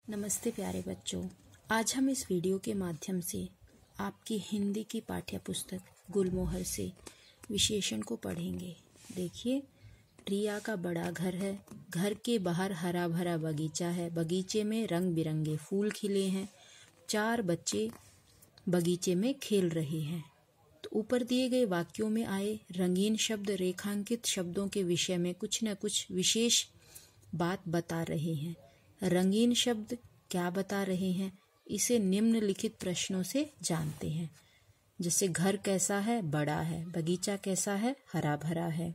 नमस्ते प्यारे बच्चों। आज हम इस वीडियो के माध्यम से आपकी हिंदी की पाठ्य पुस्तक गुलमोहर से विशेषण को पढ़ेंगे। देखिए, रिया का बड़ा घर है। घर के बाहर हरा भरा बगीचा है। बगीचे में रंग बिरंगे फूल खिले हैं। 4 बच्चे बगीचे में खेल रहे हैं। तो ऊपर दिए गए वाक्यों में आए रंगीन शब्द रेखांकित शब्दों के विषय में कुछ न कुछ विशेष बात बता रहे हैं। रंगीन शब्द क्या बता रहे हैं, इसे निम्नलिखित प्रश्नों से जानते हैं। जैसे घर कैसा है, बड़ा है। बगीचा कैसा है, हरा भरा है।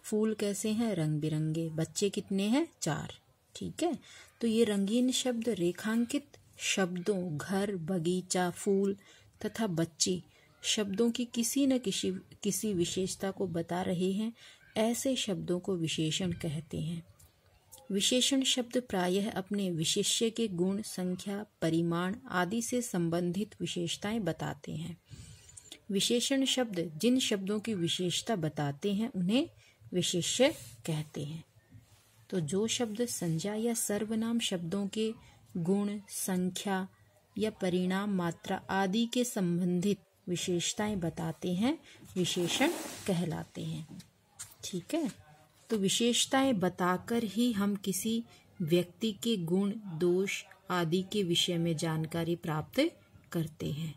फूल कैसे हैं, रंग बिरंगे। बच्चे कितने हैं, 4। ठीक है, तो ये रंगीन शब्द रेखांकित शब्दों घर, बगीचा, फूल तथा बच्चे शब्दों की किसी न किसी विशेषता को बता रहे हैं। ऐसे शब्दों को विशेषण कहते हैं। विशेषण शब्द प्रायः अपने विशेष्य के गुण, संख्या, परिमाण आदि से संबंधित विशेषताएं बताते हैं। विशेषण शब्द जिन शब्दों की विशेषता बताते हैं उन्हें विशेष्य कहते हैं। तो जो शब्द संज्ञा या सर्वनाम शब्दों के गुण, संख्या या परिणाम, मात्रा आदि के संबंधित विशेषताएं बताते हैं, विशेषण कहलाते हैं। ठीक है, तो विशेषताएं बताकर ही हम किसी व्यक्ति के गुण, दोष आदि के विषय में जानकारी प्राप्त करते हैं।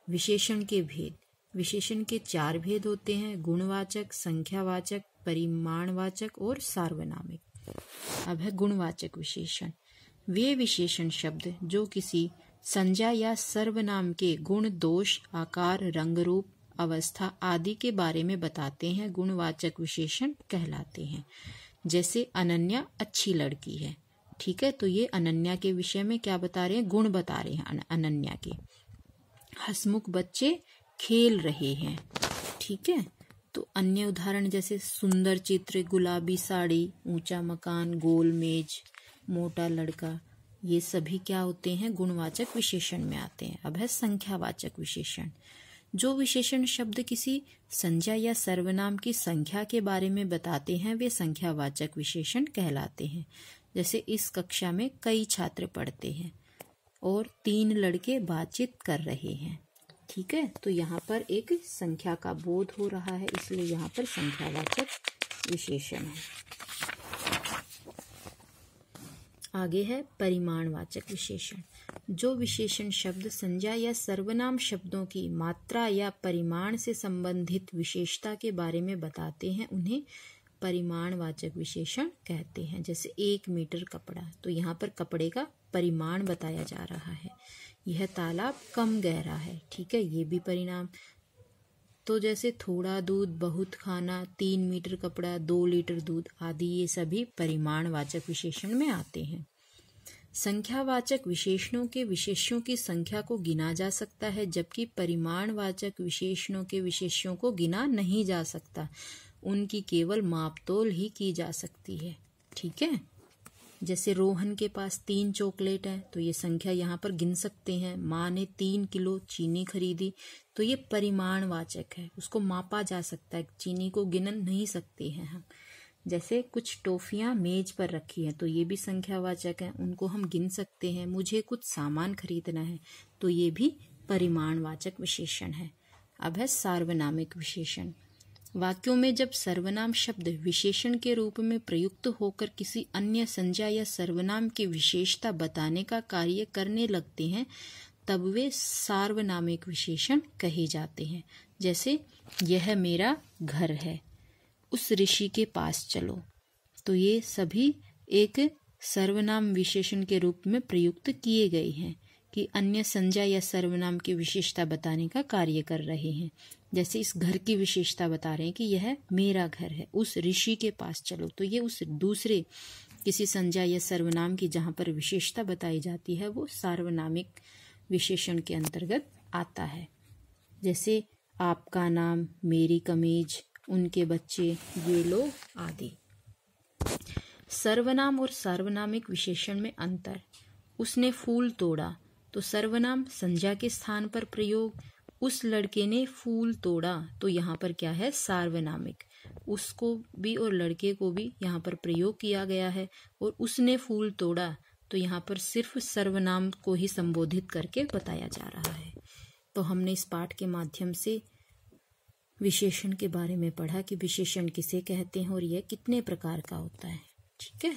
विशेषण के भेद। विशेषण के 4 भेद होते हैं: गुणवाचक, संख्यावाचक, परिमाणवाचक और सार्वनामिक। अब है गुणवाचक विशेषण। वे विशेषण शब्द जो किसी संज्ञा या सर्वनाम के गुण, दोष, आकार, रंग, रूप, अवस्था आदि के बारे में बताते हैं, गुणवाचक विशेषण कहलाते हैं। जैसे अनन्या अच्छी लड़की है। ठीक है, तो ये अनन्या के विषय में क्या बता रहे हैं, गुण बता रहे हैं अनन्या के। हंसमुख बच्चे खेल रहे हैं। ठीक है, तो अन्य उदाहरण जैसे सुंदर चित्र, गुलाबी साड़ी, ऊंचा मकान, गोल मेज, मोटा लड़का, ये सभी क्या होते हैं, गुणवाचक विशेषण में आते हैं। अब है संख्यावाचक विशेषण। जो विशेषण शब्द किसी संज्ञा या सर्वनाम की संख्या के बारे में बताते हैं वे संख्यावाचक विशेषण कहलाते हैं। जैसे इस कक्षा में कई छात्र पढ़ते हैं और 3 लड़के बातचीत कर रहे हैं। ठीक है, तो यहाँ पर एक संख्या का बोध हो रहा है, इसलिए यहाँ पर संख्यावाचक विशेषण है। आगे है परिमाणवाचक विशेषण। जो विशेषण शब्द संज्ञा या सर्वनाम शब्दों की मात्रा या परिमाण से संबंधित विशेषता के बारे में बताते हैं उन्हें परिमाणवाचक विशेषण कहते हैं। जैसे 1 मीटर कपड़ा, तो यहाँ पर कपड़े का परिमाण बताया जा रहा है। यह तालाब कम गहरा है। ठीक है, ये भी परिणाम। तो जैसे थोड़ा दूध, बहुत खाना, 3 मीटर कपड़ा, 2 लीटर दूध आदि, ये सभी परिमाणवाचक विशेषण में आते हैं। संख्यावाचक विशेषणों के विशेष्यों की संख्या को गिना जा सकता है, जबकि परिमाणवाचक विशेषणों के विशेष्यों को गिना नहीं जा सकता। उनकी केवल मापतोल ही की जा सकती है। ठीक है, जैसे रोहन के पास 3 चॉकलेट है, तो ये संख्या यहाँ पर गिन सकते हैं। माँ ने 3 किलो चीनी खरीदी, तो ये परिमाणवाचक है, उसको मापा जा सकता है। चीनी को गिन नहीं सकते हैं हम। जैसे कुछ टॉफियां मेज पर रखी हैं, तो ये भी संख्यावाचक है, उनको हम गिन सकते हैं। मुझे कुछ सामान खरीदना है, तो ये भी परिमाणवाचक विशेषण है। अब है सार्वनामिक विशेषण। वाक्यों में जब सर्वनाम शब्द विशेषण के रूप में प्रयुक्त होकर किसी अन्य संज्ञा या सर्वनाम की विशेषता बताने का कार्य करने लगते हैं, तब वे सार्वनामिक विशेषण कहे जाते हैं। जैसे यह मेरा घर है, उस ऋषि के पास चलो, तो ये सभी एक सर्वनाम विशेषण के रूप में प्रयुक्त किए गए हैं कि अन्य संज्ञा या सर्वनाम की विशेषता बताने का कार्य कर रहे हैं। जैसे इस घर की विशेषता बता रहे हैं कि यह मेरा घर है, उस ऋषि के पास चलो, तो ये उस दूसरे किसी संज्ञा या सर्वनाम की जहाँ पर विशेषता बताई जाती है वो सार्वनामिक विशेषण के अंतर्गत आता है। जैसे आपका नाम, मेरी कमीज, उनके बच्चे, ये लोग आदि। सर्वनाम और सार्वनामिक विशेषण में अंतर। उसने फूल तोड़ा, तो सर्वनाम संज्ञा के स्थान पर प्रयोग। उस लड़के ने फूल तोड़ा, तो यहाँ पर क्या है, सार्वनामिक। उसको भी और लड़के को भी यहाँ पर प्रयोग किया गया है। और उसने फूल तोड़ा, तो यहाँ पर सिर्फ सर्वनाम को ही संबोधित करके बताया जा रहा है। तो हमने इस पाठ के माध्यम से विशेषण के बारे में पढ़ा कि विशेषण किसे कहते हैं और यह कितने प्रकार का होता है। ठीक है।